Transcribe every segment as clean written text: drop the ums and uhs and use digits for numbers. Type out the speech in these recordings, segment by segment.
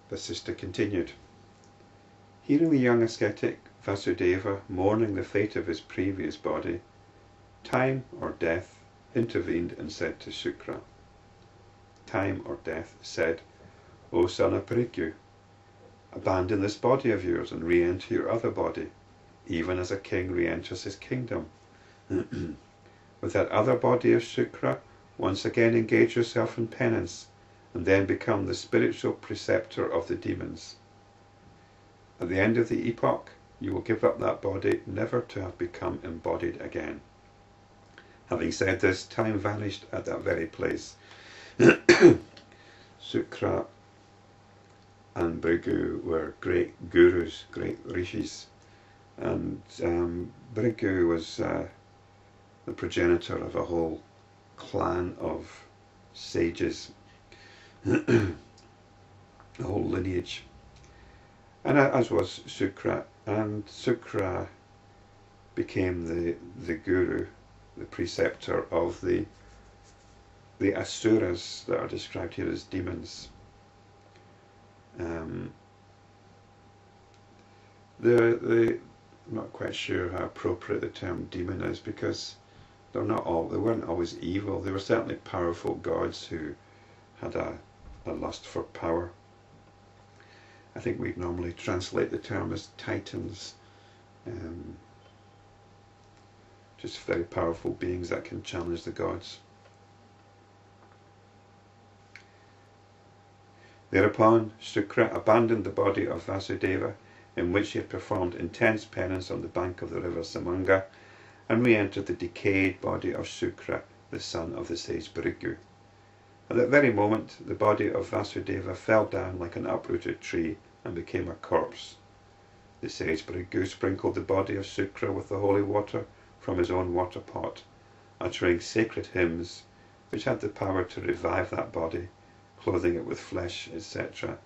Vasistha continued. Hearing the young ascetic Vasudeva mourning the fate of his previous body, time or death intervened and said to Sukra, time or death said, O son of Bhrgu, abandon this body of yours and re-enter your other body, even as a king re-enters his kingdom. With that other body of Sukra, once again engage yourself in penance, and then become the spiritual preceptor of the demons. At the end of the epoch, you will give up that body, never to have become embodied again. Having said this, time vanished at that very place. Sukra and Bhrgu were great gurus, great rishis, and Bhrgu was the progenitor of a whole clan of sages, a whole lineage, and as was Sukra. And Sukra became the guru, the preceptor of the asuras that are described here as demons. I'm not quite sure how appropriate the term demon is, because they weren't always evil. They were certainly powerful gods who had a lust for power. I think we normally translate the term as titans, just very powerful beings that can challenge the gods. Thereupon Sukra abandoned the body of Vasudeva, in which he had performed intense penance on the bank of the river Samanga, and re-entered the decayed body of Sukra, the son of the sage Bhrgu. At that very moment, the body of Vasudeva fell down like an uprooted tree and became a corpse. The sage Bhrgu sprinkled the body of Sukra with the holy water from his own water pot, uttering sacred hymns which had the power to revive that body, clothing it with flesh, etc.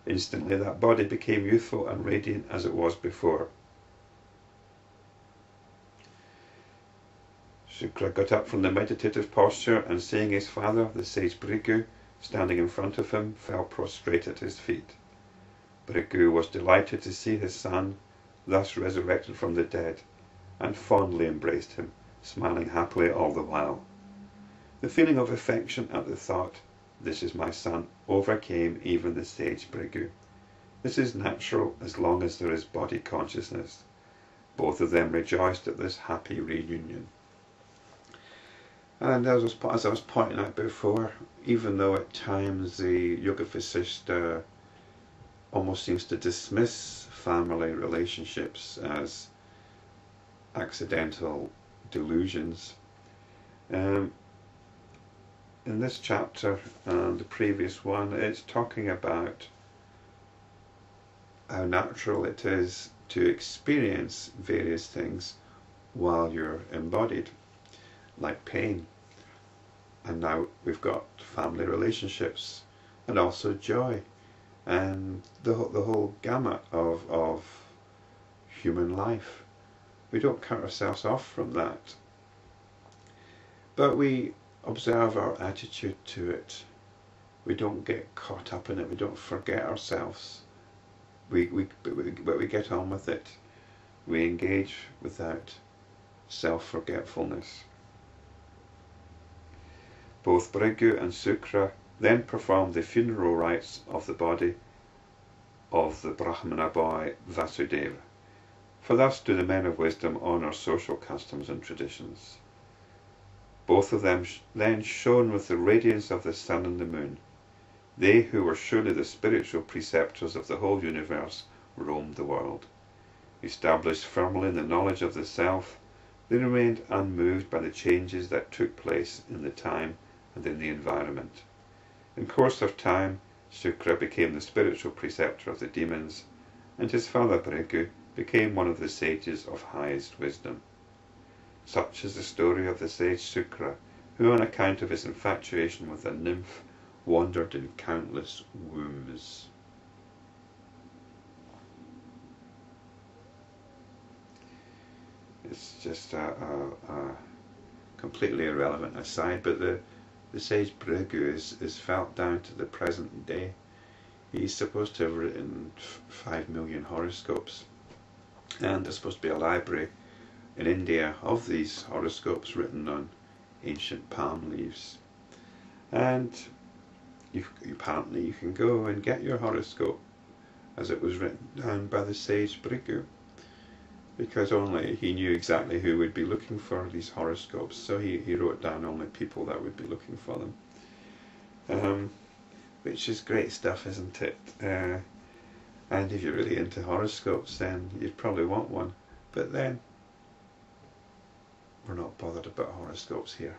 Instantly that body became youthful and radiant as it was before. Sukra got up from the meditative posture, and seeing his father, the sage Bhrgu, standing in front of him, fell prostrate at his feet. Bhrgu was delighted to see his son, thus resurrected from the dead, and fondly embraced him, smiling happily all the while. The feeling of affection at the thought, "This is my son," overcame even the sage Bhrgu. This is natural as long as there is body consciousness. Both of them rejoiced at this happy reunion. And as I was pointing out before, even though at times the Yoga Vasistha almost seems to dismiss family relationships as accidental delusions, in this chapter and the previous one, it's talking about how natural it is to experience various things while you're embodied, like pain. And now we've got family relationships and also joy and the whole gamut of human life. We don't cut ourselves off from that, but we observe our attitude to it. We don't get caught up in it. We don't forget ourselves. But we get on with it. We engage without self-forgetfulness. Both Bhrgu and Sukra then performed the funeral rites of the body of the Brahmana boy Vasudeva, for thus do the men of wisdom honour social customs and traditions. Both of them then shone with the radiance of the sun and the moon. They who were surely the spiritual preceptors of the whole universe roamed the world. Established firmly in the knowledge of the self, they remained unmoved by the changes that took place in the time and in the environment. In course of time, Sukra became the spiritual preceptor of the demons, and his father Bhrgu became one of the sages of highest wisdom. Such is the story of the sage Sukra, who on account of his infatuation with a nymph wandered in countless wombs. It's just a completely irrelevant aside, but the sage Bhrgu is felt down to the present day. He's supposed to have written 5 million horoscopes, and there's supposed to be a library in India of these horoscopes written on ancient palm leaves. And apparently you can go and get your horoscope as it was written down by the sage Bhrgu, because only he knew exactly who would be looking for these horoscopes, so he wrote down only people that would be looking for them, which is great stuff, isn't it? And if you're really into horoscopes, then you'd probably want one, but then we're not bothered about horoscopes here.